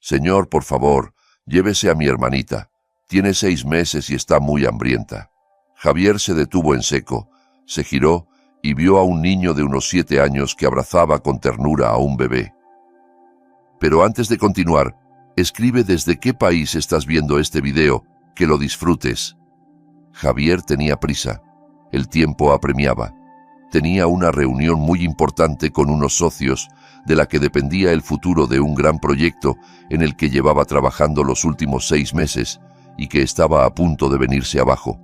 Señor, por favor, llévese a mi hermanita. Tiene 6 meses y está muy hambrienta. Javier se detuvo en seco, se giró y vio a un niño de unos 7 años que abrazaba con ternura a un bebé. Pero antes de continuar, escribe desde qué país estás viendo este video, que lo disfrutes. Javier tenía prisa. El tiempo apremiaba. Tenía una reunión muy importante con unos socios de la que dependía el futuro de un gran proyecto en el que llevaba trabajando los últimos 6 meses y que estaba a punto de venirse abajo.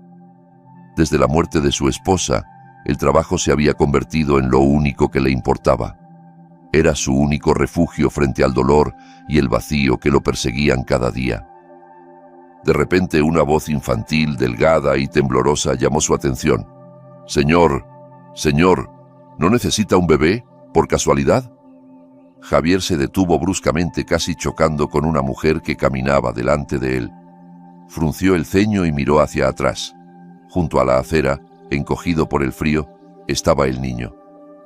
Desde la muerte de su esposa, el trabajo se había convertido en lo único que le importaba. Era su único refugio frente al dolor y el vacío que lo perseguían cada día. De repente una voz infantil, delgada y temblorosa llamó su atención. «Señor, señor, ¿no necesita un bebé, por casualidad?» Javier se detuvo bruscamente, casi chocando con una mujer que caminaba delante de él. Frunció el ceño y miró hacia atrás. Junto a la acera, encogido por el frío, estaba el niño,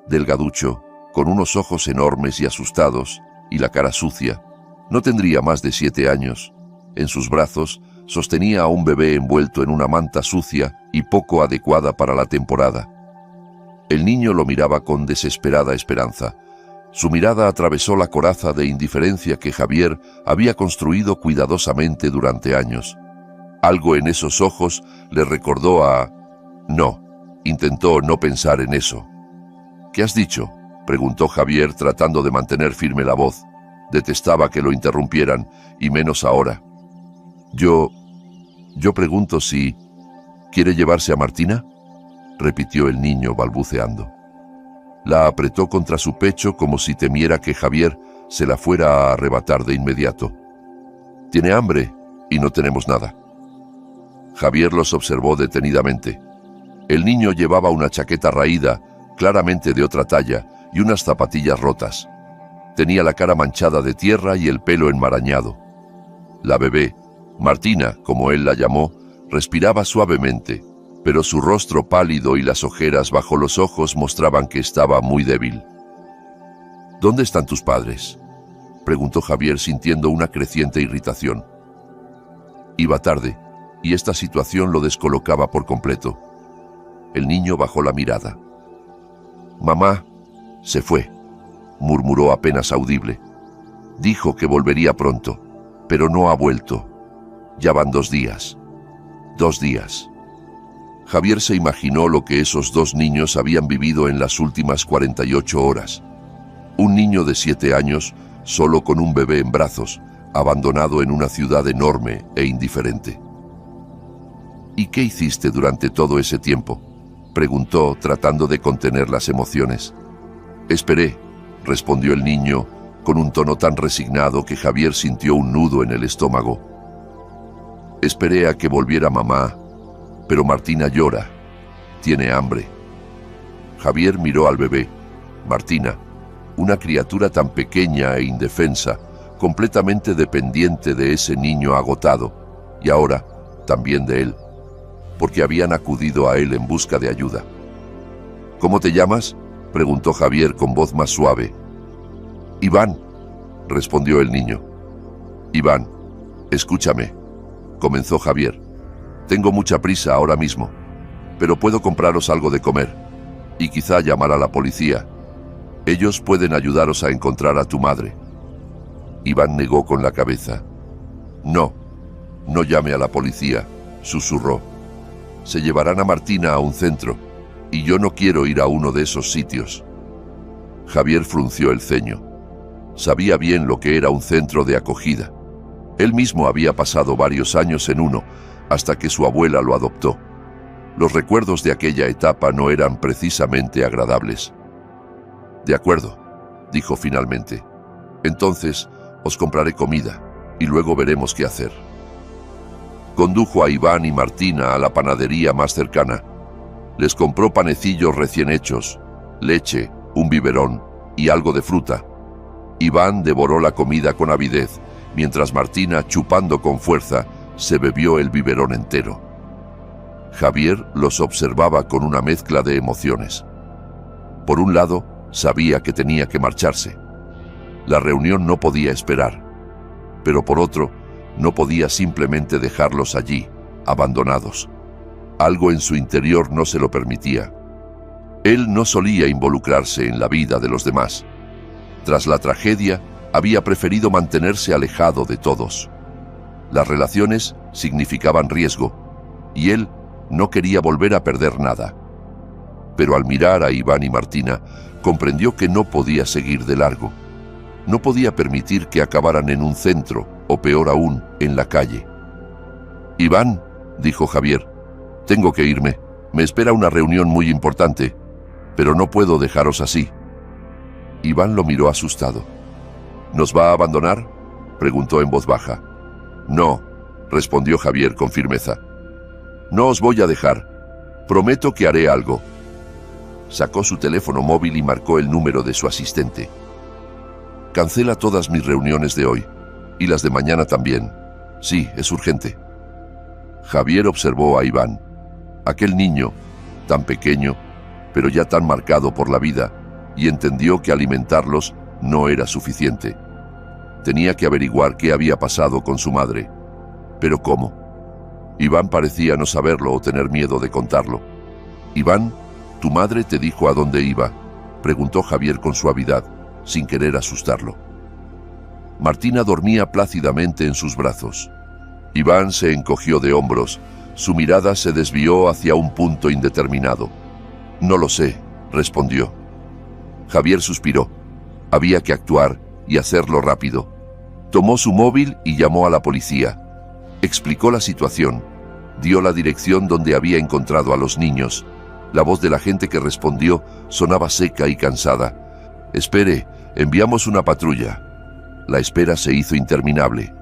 delgaducho, con unos ojos enormes y asustados, y la cara sucia. No tendría más de 7 años. En sus brazos sostenía a un bebé envuelto en una manta sucia y poco adecuada para la temporada. El niño lo miraba con desesperada esperanza. Su mirada atravesó la coraza de indiferencia que Javier había construido cuidadosamente durante años. Algo en esos ojos le recordó a... No, intentó no pensar en eso. «¿Qué has dicho?», preguntó Javier tratando de mantener firme la voz. Detestaba que lo interrumpieran, y menos ahora. Yo pregunto si... ¿Quiere llevarse a Martina?», repitió el niño balbuceando. La apretó contra su pecho como si temiera que Javier se la fuera a arrebatar de inmediato. «Tiene hambre y no tenemos nada». Javier los observó detenidamente. El niño llevaba una chaqueta raída, claramente de otra talla, y unas zapatillas rotas. Tenía la cara manchada de tierra y el pelo enmarañado. La bebé, Martina, como él la llamó, respiraba suavemente, pero su rostro pálido y las ojeras bajo los ojos mostraban que estaba muy débil. «¿Dónde están tus padres?», preguntó Javier sintiendo una creciente irritación. Iba tarde, y esta situación lo descolocaba por completo. El niño bajó la mirada. «Mamá se fue», murmuró apenas audible. «Dijo que volvería pronto, pero no ha vuelto. Ya van 2 días. 2 días». Javier se imaginó lo que esos 2 niños habían vivido en las últimas 48 horas. Un niño de 7 años, solo con un bebé en brazos, abandonado en una ciudad enorme e indiferente. «¿Y qué hiciste durante todo ese tiempo?», preguntó, tratando de contener las emociones. «Esperé», respondió el niño, con un tono tan resignado que Javier sintió un nudo en el estómago. «Esperé a que volviera mamá, pero Martina llora. Tiene hambre». Javier miró al bebé. Martina, una criatura tan pequeña e indefensa, completamente dependiente de ese niño agotado, y ahora también de él, porque habían acudido a él en busca de ayuda. «¿Cómo te llamas?», preguntó Javier con voz más suave. «Iván», respondió el niño. «Iván, escúchame», comenzó Javier. «Tengo mucha prisa ahora mismo, pero puedo compraros algo de comer, y quizá llamar a la policía. Ellos pueden ayudaros a encontrar a tu madre». Iván negó con la cabeza. «No, no llame a la policía», susurró. «Se llevarán a Martina a un centro, y yo no quiero ir a uno de esos sitios». Javier frunció el ceño. Sabía bien lo que era un centro de acogida. Él mismo había pasado varios años en uno, hasta que su abuela lo adoptó. Los recuerdos de aquella etapa no eran precisamente agradables. «De acuerdo», dijo finalmente. «Entonces os compraré comida, y luego veremos qué hacer». Condujo a Iván y Martina a la panadería más cercana. Les compró panecillos recién hechos, leche, un biberón y algo de fruta. Iván devoró la comida con avidez, mientras Martina, chupando con fuerza, se bebió el biberón entero. Javier los observaba con una mezcla de emociones. Por un lado, sabía que tenía que marcharse. La reunión no podía esperar. pero por otro, no podía simplemente dejarlos allí, abandonados. Algo en su interior no se lo permitía. Él no solía involucrarse en la vida de los demás. Tras la tragedia, había preferido mantenerse alejado de todos. Las relaciones significaban riesgo, y él no quería volver a perder nada. Pero al mirar a Iván y Martina, comprendió que no podía seguir de largo. No podía permitir que acabaran en un centro, o peor aún, en la calle. «Iván», dijo Javier, «tengo que irme. Me espera una reunión muy importante, pero no puedo dejaros así». Iván lo miró asustado. «¿Nos va a abandonar?», preguntó en voz baja. «No», respondió Javier con firmeza. «No os voy a dejar. Prometo que haré algo». Sacó su teléfono móvil y marcó el número de su asistente. «Cancela todas mis reuniones de hoy, y las de mañana también. Sí, es urgente». Javier observó a Iván. Aquel niño, tan pequeño, pero ya tan marcado por la vida, y entendió que alimentarlos no era suficiente. Tenía que averiguar qué había pasado con su madre. ¿Pero cómo? Iván parecía no saberlo o tener miedo de contarlo. «Iván, ¿tu madre te dijo a dónde iba?», preguntó Javier con suavidad, sin querer asustarlo. Martina dormía plácidamente en sus brazos. Iván se encogió de hombros. Su mirada se desvió hacia un punto indeterminado. «No lo sé», respondió. Javier suspiró. Había que actuar y hacerlo rápido. Tomó su móvil y llamó a la policía. Explicó la situación. Dio la dirección donde había encontrado a los niños. La voz del agente que respondió sonaba seca y cansada. «Espere, enviamos una patrulla». La espera se hizo interminable.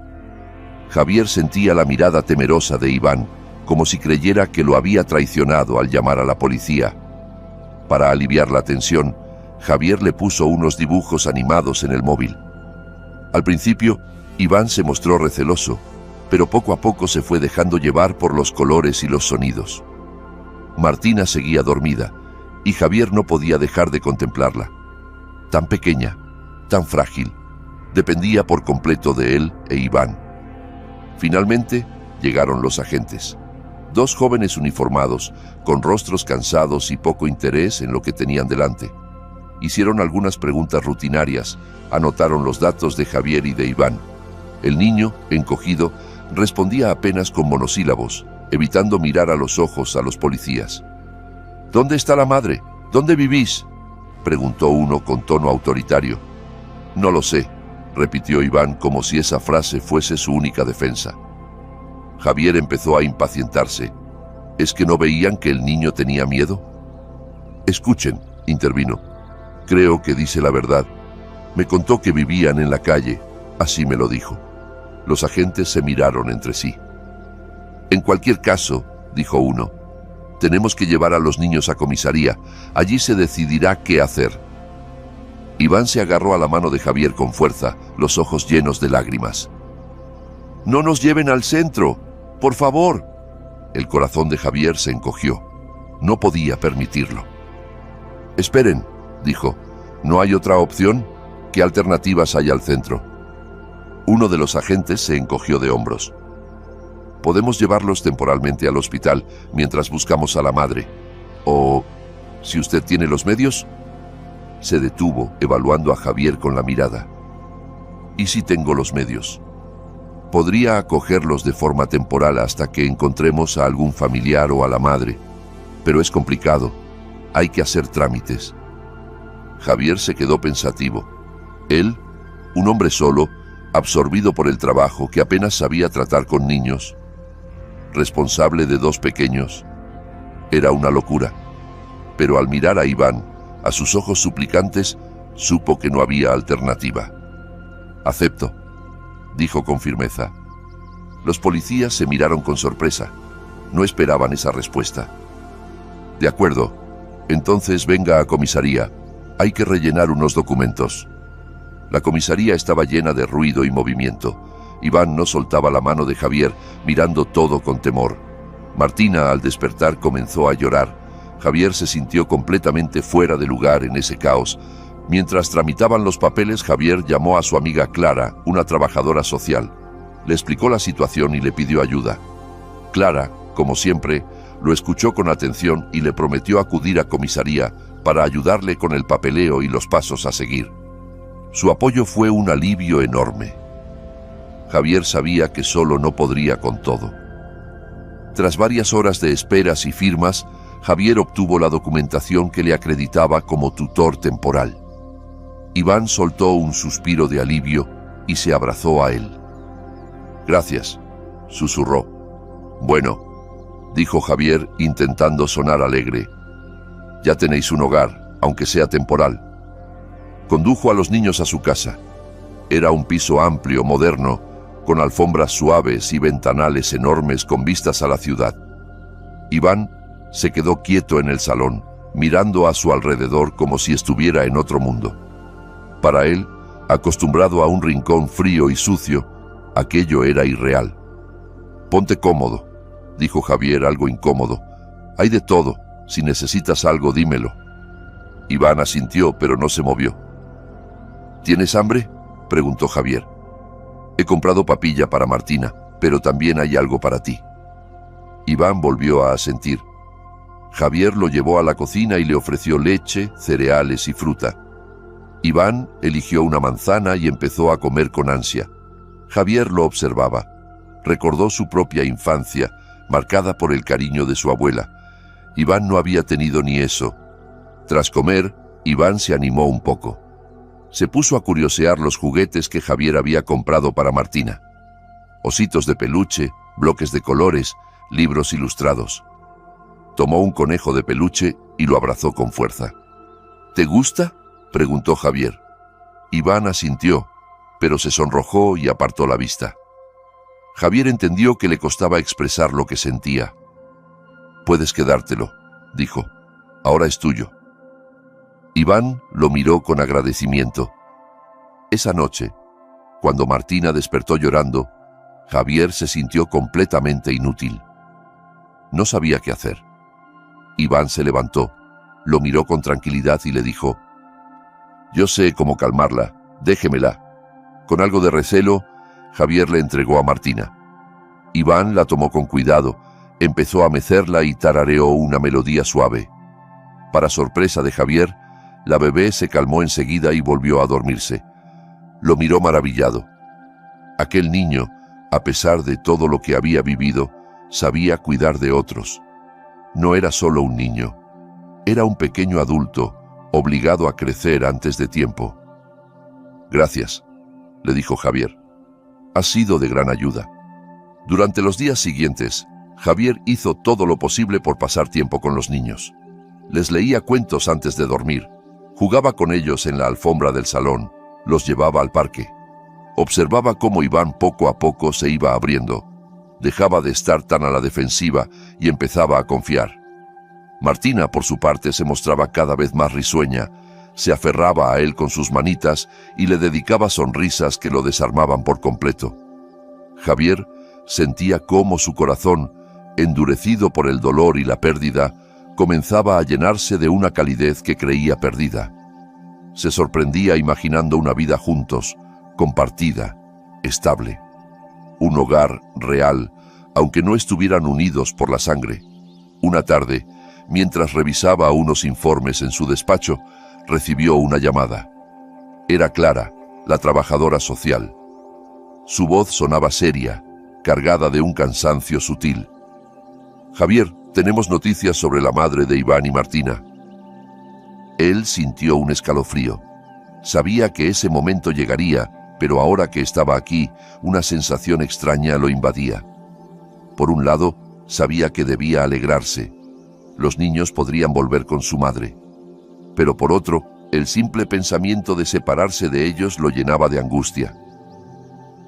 Javier sentía la mirada temerosa de Iván, como si creyera que lo había traicionado al llamar a la policía. Para aliviar la tensión, Javier le puso unos dibujos animados en el móvil. Al principio, Iván se mostró receloso, pero poco a poco se fue dejando llevar por los colores y los sonidos. Martina seguía dormida, y Javier no podía dejar de contemplarla. Tan pequeña, tan frágil, dependía por completo de él e Iván. Finalmente, llegaron los agentes. 2 jóvenes uniformados, con rostros cansados y poco interés en lo que tenían delante. Hicieron algunas preguntas rutinarias, anotaron los datos de Javier y de Iván. El niño, encogido, respondía apenas con monosílabos, evitando mirar a los ojos a los policías. «¿Dónde está la madre? ¿Dónde vivís?», preguntó uno con tono autoritario. «No lo sé», repitió Iván como si esa frase fuese su única defensa. Javier empezó a impacientarse. ¿Es que no veían que el niño tenía miedo? «Escuchen», intervino. «Creo que dice la verdad. Me contó que vivían en la calle, así me lo dijo». Los agentes se miraron entre sí. «En cualquier caso», dijo uno, «tenemos que llevar a los niños a comisaría. Allí se decidirá qué hacer». Iván se agarró a la mano de Javier con fuerza, los ojos llenos de lágrimas. «No nos lleven al centro, por favor». El corazón de Javier se encogió. No podía permitirlo. «Esperen», dijo, «¿no hay otra opción? ¿Qué alternativas hay al centro?». Uno de los agentes se encogió de hombros. «Podemos llevarlos temporalmente al hospital mientras buscamos a la madre. O, si usted tiene los medios». Se detuvo, evaluando a Javier con la mirada. «¿Y si tengo los medios? Podría acogerlos de forma temporal hasta que encontremos a algún familiar o a la madre, pero es complicado. Hay que hacer trámites». Javier se quedó pensativo. Él, un hombre solo, absorbido por el trabajo, que apenas sabía tratar con niños, responsable de 2 pequeños. Era una locura. Pero al mirar a Iván, a sus ojos suplicantes, supo que no había alternativa. «Acepto», dijo con firmeza. Los policías se miraron con sorpresa. No esperaban esa respuesta. «De acuerdo. Entonces venga a comisaría. Hay que rellenar unos documentos». La comisaría estaba llena de ruido y movimiento. Iván no soltaba la mano de Javier, mirando todo con temor. Martina, al despertar, comenzó a llorar. Javier se sintió completamente fuera de lugar en ese caos, Mientras tramitaban los papeles, Javier llamó a su amiga Clara, una trabajadora social. Le explicó la situación y le pidió ayuda. Clara, como siempre, lo escuchó con atención y le prometió acudir a comisaría para ayudarle con el papeleo y los pasos a seguir. Su apoyo fue un alivio enorme. Javier sabía que solo no podría con todo. Tras varias horas de esperas y firmas, Javier obtuvo la documentación que le acreditaba como tutor temporal. Iván soltó un suspiro de alivio y se abrazó a él. «Gracias», susurró. «Bueno», dijo Javier intentando sonar alegre. «Ya tenéis un hogar, aunque sea temporal». Condujo a los niños a su casa. Era un piso amplio, moderno, con alfombras suaves y ventanales enormes con vistas a la ciudad. Iván se quedó quieto en el salón, mirando a su alrededor como si estuviera en otro mundo. Para él, acostumbrado a un rincón frío y sucio, aquello era irreal. «Ponte cómodo», dijo Javier algo incómodo. «Hay de todo. Si necesitas algo, dímelo». Iván asintió, pero no se movió. «¿Tienes hambre?», preguntó Javier. «He comprado papilla para Martina, pero también hay algo para ti». Iván volvió a asentir. Javier lo llevó a la cocina y le ofreció leche, cereales y fruta. Iván eligió una manzana y empezó a comer con ansia. Javier lo observaba. Recordó su propia infancia, marcada por el cariño de su abuela. Iván no había tenido ni eso. Tras comer, Iván se animó un poco. Se puso a curiosear los juguetes que Javier había comprado para Martina. Ositos de peluche, bloques de colores, libros ilustrados. Tomó un conejo de peluche y lo abrazó con fuerza. «¿Te gusta?», preguntó Javier. Iván asintió, pero se sonrojó y apartó la vista. Javier entendió que le costaba expresar lo que sentía. «Puedes quedártelo», dijo. «Ahora es tuyo». Iván lo miró con agradecimiento. Esa noche, cuando Martina despertó llorando, Javier se sintió completamente inútil. No sabía qué hacer. Iván se levantó, lo miró con tranquilidad y le dijo: «Yo sé cómo calmarla, déjemela». Con algo de recelo, Javier le entregó a Martina. Iván la tomó con cuidado, empezó a mecerla y tarareó una melodía suave. Para sorpresa de Javier, la bebé se calmó enseguida y volvió a dormirse. Lo miró maravillado. Aquel niño, a pesar de todo lo que había vivido, sabía cuidar de otros. No era solo un niño, era un pequeño adulto, obligado a crecer antes de tiempo. «Gracias», le dijo Javier. «Has sido de gran ayuda». Durante los días siguientes, Javier hizo todo lo posible por pasar tiempo con los niños. Les leía cuentos antes de dormir, jugaba con ellos en la alfombra del salón, los llevaba al parque. Observaba cómo Iván poco a poco se iba abriendo. Dejaba de estar tan a la defensiva y empezaba a confiar. Martina, por su parte, se mostraba cada vez más risueña, se aferraba a él con sus manitas y le dedicaba sonrisas que lo desarmaban por completo. Javier sentía cómo su corazón, endurecido por el dolor y la pérdida, comenzaba a llenarse de una calidez que creía perdida. Se sorprendía imaginando una vida juntos, compartida, estable. Un hogar real, aunque no estuvieran unidos por la sangre. Una tarde, mientras revisaba unos informes en su despacho, recibió una llamada. Era Clara, la trabajadora social. Su voz sonaba seria, cargada de un cansancio sutil. «Javier, tenemos noticias sobre la madre de Iván y Martina». Él sintió un escalofrío. Sabía que ese momento llegaría, pero ahora que estaba aquí, una sensación extraña lo invadía. Por un lado, sabía que debía alegrarse. Los niños podrían volver con su madre. Pero por otro, el simple pensamiento de separarse de ellos lo llenaba de angustia.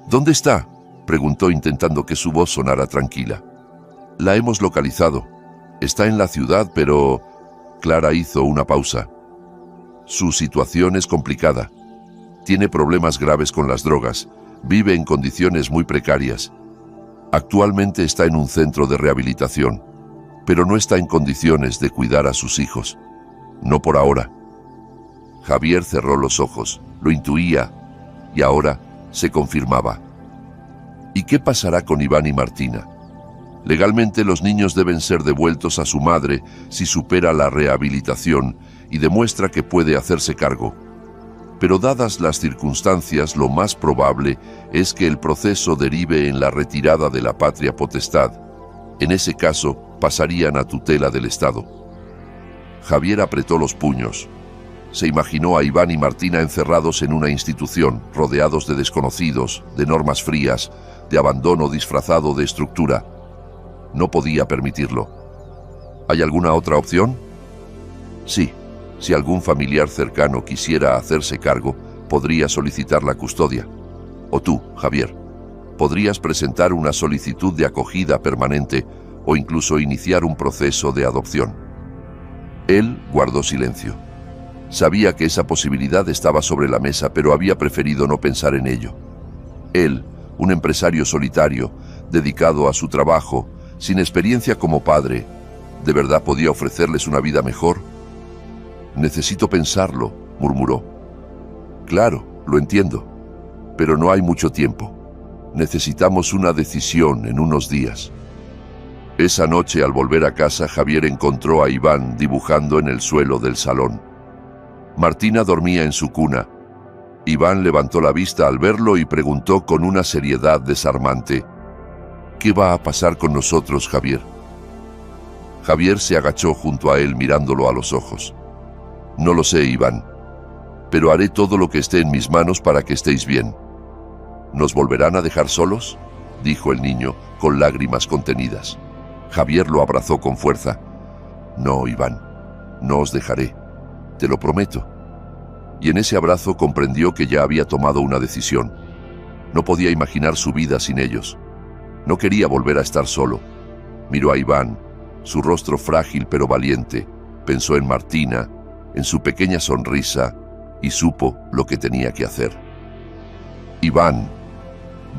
«¿Dónde está?», preguntó intentando que su voz sonara tranquila. «La hemos localizado. Está en la ciudad, pero...» Clara hizo una pausa. «Su situación es complicada. Tiene problemas graves con las drogas. Vive en condiciones muy precarias. Actualmente está en un centro de rehabilitación, pero no está en condiciones de cuidar a sus hijos. No por ahora». Javier cerró los ojos, lo intuía, y ahora se confirmaba. ¿Y qué pasará con Iván y Martina? Legalmente los niños deben ser devueltos a su madre si supera la rehabilitación y demuestra que puede hacerse cargo. Pero dadas las circunstancias, lo más probable es que el proceso derive en la retirada de la patria potestad. En ese caso, pasarían a tutela del Estado. Javier apretó los puños. Se imaginó a Iván y Martina encerrados en una institución, rodeados de desconocidos, de normas frías, de abandono disfrazado de estructura. No podía permitirlo. ¿Hay alguna otra opción? Sí. Si algún familiar cercano quisiera hacerse cargo, podría solicitar la custodia. O tú, Javier, podrías presentar una solicitud de acogida permanente o incluso iniciar un proceso de adopción. Él guardó silencio. Sabía que esa posibilidad estaba sobre la mesa, pero había preferido no pensar en ello. Él, un empresario solitario, dedicado a su trabajo, sin experiencia como padre, ¿de verdad podía ofrecerles una vida mejor? «Necesito pensarlo», murmuró. «Claro, lo entiendo, pero no hay mucho tiempo. Necesitamos una decisión en unos días». Esa noche, al volver a casa, Javier encontró a Iván dibujando en el suelo del salón. Martina dormía en su cuna. Iván levantó la vista al verlo y preguntó con una seriedad desarmante: «¿Qué va a pasar con nosotros, Javier?». Javier se agachó junto a él mirándolo a los ojos. «No lo sé, Iván, pero haré todo lo que esté en mis manos para que estéis bien». «¿Nos volverán a dejar solos?», dijo el niño, con lágrimas contenidas. Javier lo abrazó con fuerza. «No, Iván, no os dejaré, te lo prometo». Y en ese abrazo comprendió que ya había tomado una decisión. No podía imaginar su vida sin ellos. No quería volver a estar solo. Miró a Iván, su rostro frágil pero valiente. Pensó en Martina, en su pequeña sonrisa, y supo lo que tenía que hacer. «Iván»,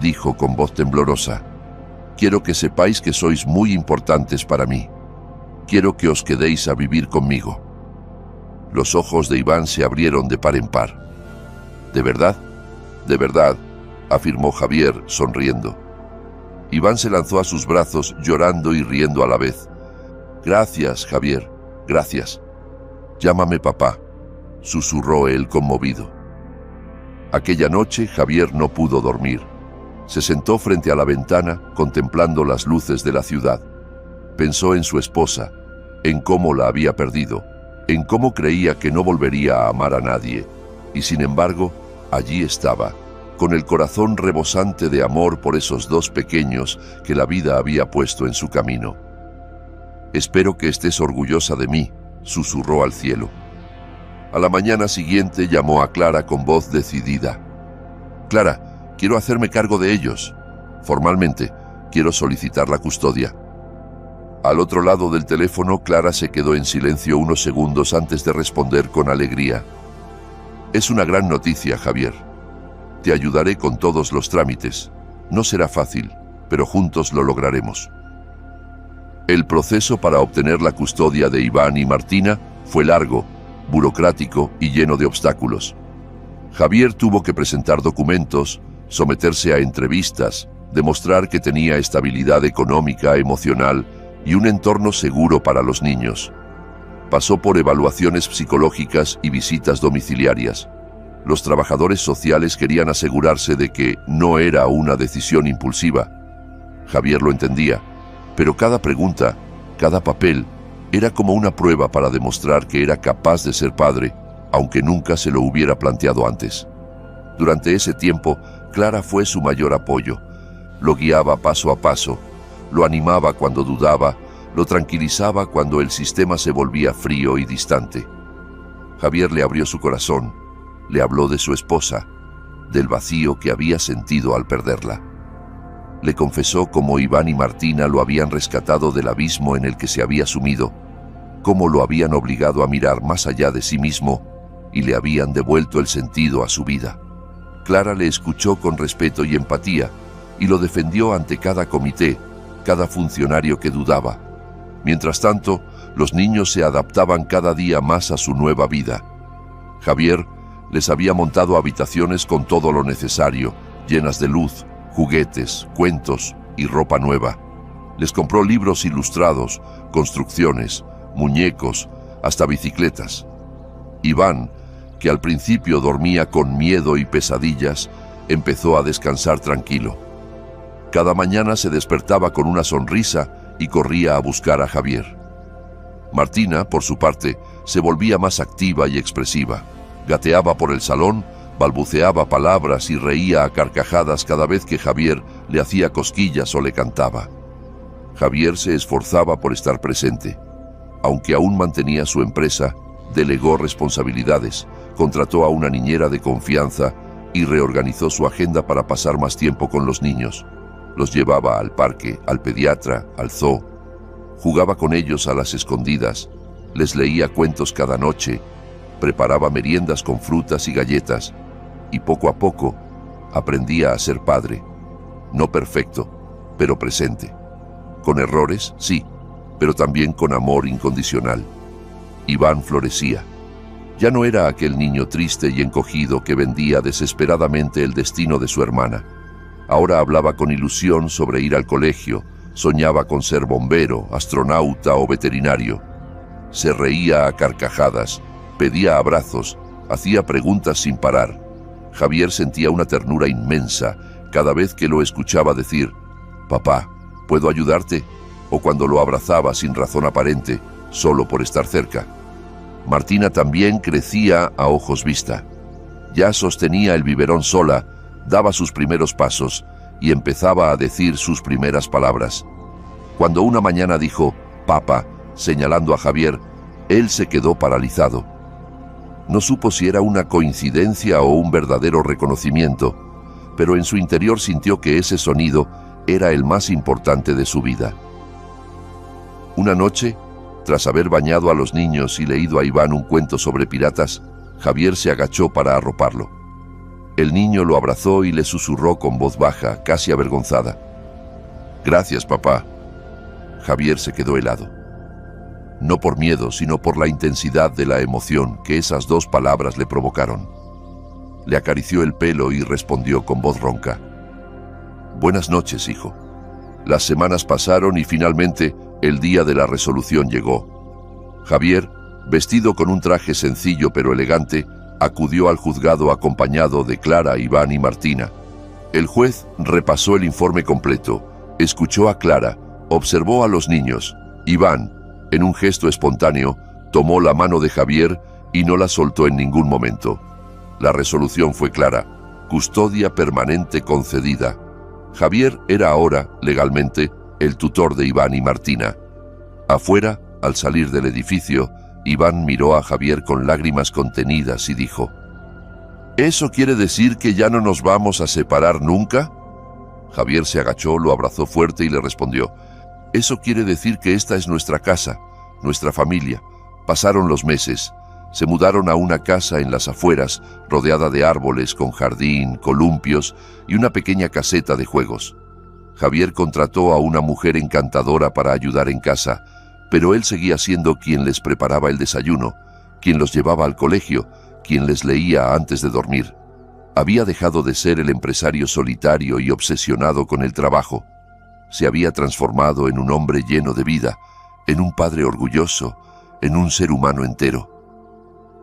dijo con voz temblorosa, «quiero que sepáis que sois muy importantes para mí. Quiero que os quedéis a vivir conmigo». Los ojos de Iván se abrieron de par en par. «¿De verdad?». «De verdad», afirmó Javier, sonriendo. Iván se lanzó a sus brazos, llorando y riendo a la vez. «Gracias, Javier, gracias. Llámame papá», susurró él conmovido. Aquella noche Javier no pudo dormir. Se sentó frente a la ventana, contemplando las luces de la ciudad. Pensó en su esposa, en cómo la había perdido, en cómo creía que no volvería a amar a nadie. Y sin embargo, allí estaba, con el corazón rebosante de amor por esos dos pequeños que la vida había puesto en su camino. «Espero que estés orgullosa de mí», susurró al cielo. A la mañana siguiente llamó a Clara con voz decidida. «Clara, quiero hacerme cargo de ellos. Formalmente, quiero solicitar la custodia». Al otro lado del teléfono, Clara se quedó en silencio unos segundos antes de responder con alegría. «Es una gran noticia, Javier. Te ayudaré con todos los trámites. No será fácil, pero juntos lo lograremos». El proceso para obtener la custodia de Iván y Martina fue largo, burocrático y lleno de obstáculos. Javier tuvo que presentar documentos, someterse a entrevistas, demostrar que tenía estabilidad económica, emocional y un entorno seguro para los niños. Pasó por evaluaciones psicológicas y visitas domiciliarias. Los trabajadores sociales querían asegurarse de que no era una decisión impulsiva. Javier lo entendía, pero cada pregunta, cada papel, era como una prueba para demostrar que era capaz de ser padre, aunque nunca se lo hubiera planteado antes. Durante ese tiempo, Clara fue su mayor apoyo. Lo guiaba paso a paso, lo animaba cuando dudaba, lo tranquilizaba cuando el sistema se volvía frío y distante. Javier le abrió su corazón, le habló de su esposa, del vacío que había sentido al perderla. Le confesó cómo Iván y Martina lo habían rescatado del abismo en el que se había sumido, cómo lo habían obligado a mirar más allá de sí mismo y le habían devuelto el sentido a su vida. Clara le escuchó con respeto y empatía y lo defendió ante cada comité, cada funcionario que dudaba. Mientras tanto, los niños se adaptaban cada día más a su nueva vida. Javier les había montado habitaciones con todo lo necesario, llenas de luz, juguetes, cuentos y ropa nueva. Les compró libros ilustrados, construcciones, muñecos, hasta bicicletas. Iván, que al principio dormía con miedo y pesadillas, empezó a descansar tranquilo. Cada mañana se despertaba con una sonrisa y corría a buscar a Javier. Martina, por su parte, se volvía más activa y expresiva. Gateaba por el salón, balbuceaba palabras y reía a carcajadas cada vez que Javier le hacía cosquillas o le cantaba. Javier se esforzaba por estar presente. Aunque aún mantenía su empresa, delegó responsabilidades, contrató a una niñera de confianza y reorganizó su agenda para pasar más tiempo con los niños. Los llevaba al parque, al pediatra, al zoo. Jugaba con ellos a las escondidas, les leía cuentos cada noche, preparaba meriendas con frutas y galletas, y poco a poco aprendía a ser padre. No perfecto, pero presente. Con errores, sí, pero también con amor incondicional. Iván florecía. Ya no era aquel niño triste y encogido que vendía desesperadamente el destino de su hermana. Ahora hablaba con ilusión sobre ir al colegio, soñaba con ser bombero, astronauta o veterinario. Se reía a carcajadas, pedía abrazos, hacía preguntas sin parar. Javier sentía una ternura inmensa cada vez que lo escuchaba decir: «Papá, ¿puedo ayudarte?», o cuando lo abrazaba sin razón aparente, solo por estar cerca. Martina también crecía a ojos vista. Ya sostenía el biberón sola, daba sus primeros pasos y empezaba a decir sus primeras palabras. Cuando una mañana dijo «papá», señalando a Javier, él se quedó paralizado. No supo si era una coincidencia o un verdadero reconocimiento, pero en su interior sintió que ese sonido era el más importante de su vida. Una noche, tras haber bañado a los niños y leído a Iván un cuento sobre piratas, Javier se agachó para arroparlo. El niño lo abrazó y le susurró con voz baja, casi avergonzada: «Gracias, papá». Javier se quedó helado. No por miedo, sino por la intensidad de la emoción que esas dos palabras le provocaron. Le acarició el pelo y respondió con voz ronca: «Buenas noches, hijo». Las semanas pasaron y finalmente el día de la resolución llegó. Javier, vestido con un traje sencillo pero elegante, acudió al juzgado acompañado de Clara, Iván y Martina. El juez repasó el informe completo, escuchó a Clara, observó a los niños. Iván, en un gesto espontáneo, tomó la mano de Javier y no la soltó en ningún momento. La resolución fue clara: custodia permanente concedida. Javier era ahora, legalmente, el tutor de Iván y Martina. Afuera, al salir del edificio, Iván miró a Javier con lágrimas contenidas y dijo: «¿Eso quiere decir que ya no nos vamos a separar nunca?». Javier se agachó, lo abrazó fuerte y le respondió: «Eso quiere decir que esta es nuestra casa, nuestra familia». Pasaron los meses. Se mudaron a una casa en las afueras, rodeada de árboles, con jardín, columpios y una pequeña caseta de juegos. Javier contrató a una mujer encantadora para ayudar en casa, pero él seguía siendo quien les preparaba el desayuno, quien los llevaba al colegio, quien les leía antes de dormir. Había dejado de ser el empresario solitario y obsesionado con el trabajo. Se había transformado en un hombre lleno de vida, en un padre orgulloso, en un ser humano entero.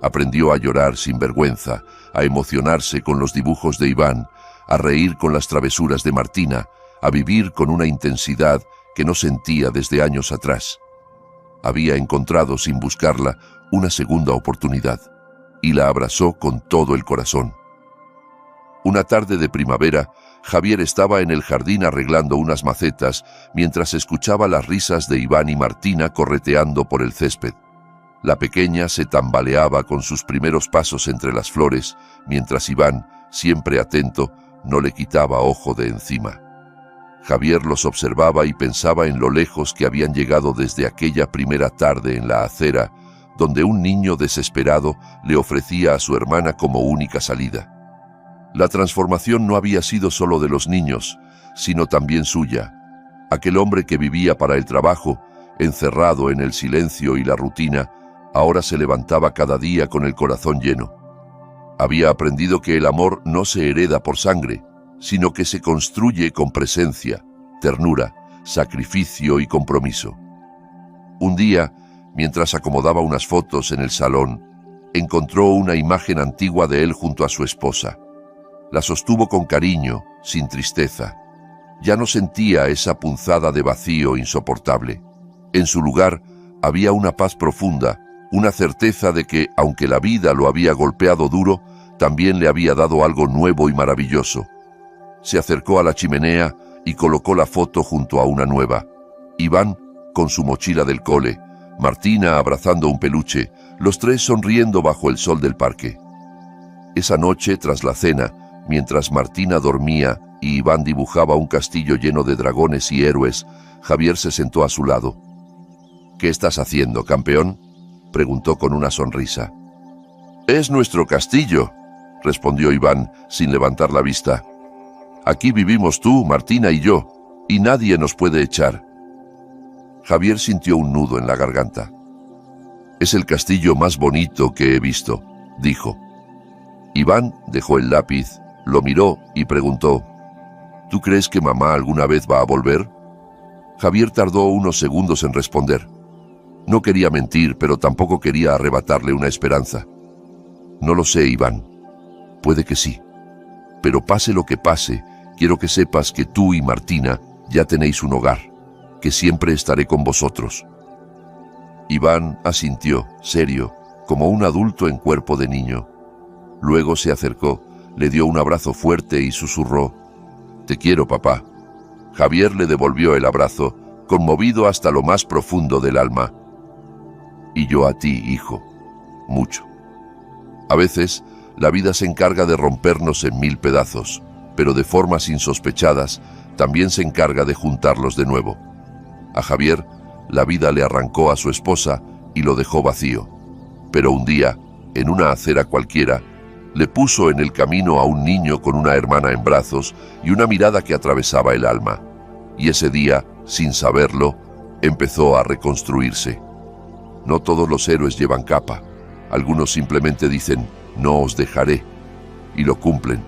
Aprendió a llorar sin vergüenza, a emocionarse con los dibujos de Iván, a reír con las travesuras de Martina, a vivir con una intensidad que no sentía desde años atrás. Había encontrado, sin buscarla, una segunda oportunidad, y la abrazó con todo el corazón. Una tarde de primavera, Javier estaba en el jardín arreglando unas macetas mientras escuchaba las risas de Iván y Martina correteando por el césped. La pequeña se tambaleaba con sus primeros pasos entre las flores, mientras Iván, siempre atento, no le quitaba ojo de encima. Javier los observaba y pensaba en lo lejos que habían llegado desde aquella primera tarde en la acera, donde un niño desesperado le ofrecía a su hermana como única salida. La transformación no había sido solo de los niños, sino también suya. Aquel hombre que vivía para el trabajo, encerrado en el silencio y la rutina, ahora se levantaba cada día con el corazón lleno. Había aprendido que el amor no se hereda por sangre, sino que se construye con presencia, ternura, sacrificio y compromiso. Un día, mientras acomodaba unas fotos en el salón, encontró una imagen antigua de él junto a su esposa. La sostuvo con cariño, sin tristeza. Ya no sentía esa punzada de vacío insoportable. En su lugar había una paz profunda, una certeza de que, aunque la vida lo había golpeado duro, también le había dado algo nuevo y maravilloso. Se acercó a la chimenea y colocó la foto junto a una nueva. Iván con su mochila del cole, Martina abrazando un peluche, los tres sonriendo bajo el sol del parque. Esa noche, tras la cena, mientras Martina dormía y Iván dibujaba un castillo lleno de dragones y héroes, Javier se sentó a su lado. «¿Qué estás haciendo, campeón?», preguntó con una sonrisa. «Es nuestro castillo», respondió Iván sin levantar la vista. «Aquí vivimos tú, Martina y yo, y nadie nos puede echar». Javier sintió un nudo en la garganta. «Es el castillo más bonito que he visto», dijo. Iván dejó el lápiz, lo miró y preguntó: «¿Tú crees que mamá alguna vez va a volver?». Javier tardó unos segundos en responder. No quería mentir, pero tampoco quería arrebatarle una esperanza. «No lo sé, Iván. Puede que sí. Pero pase lo que pase, quiero que sepas que tú y Martina ya tenéis un hogar, que siempre estaré con vosotros». Iván asintió, serio, como un adulto en cuerpo de niño. Luego se acercó, le dio un abrazo fuerte y susurró: «Te quiero, papá». Javier le devolvió el abrazo, conmovido hasta lo más profundo del alma. «Y yo a ti, hijo, mucho». A veces, la vida se encarga de rompernos en mil pedazos, pero de formas insospechadas también se encarga de juntarlos de nuevo. A Javier, la vida le arrancó a su esposa y lo dejó vacío. Pero un día, en una acera cualquiera, le puso en el camino a un niño con una hermana en brazos y una mirada que atravesaba el alma. Y ese día, sin saberlo, empezó a reconstruirse. No todos los héroes llevan capa. Algunos simplemente dicen: «no os dejaré», y lo cumplen.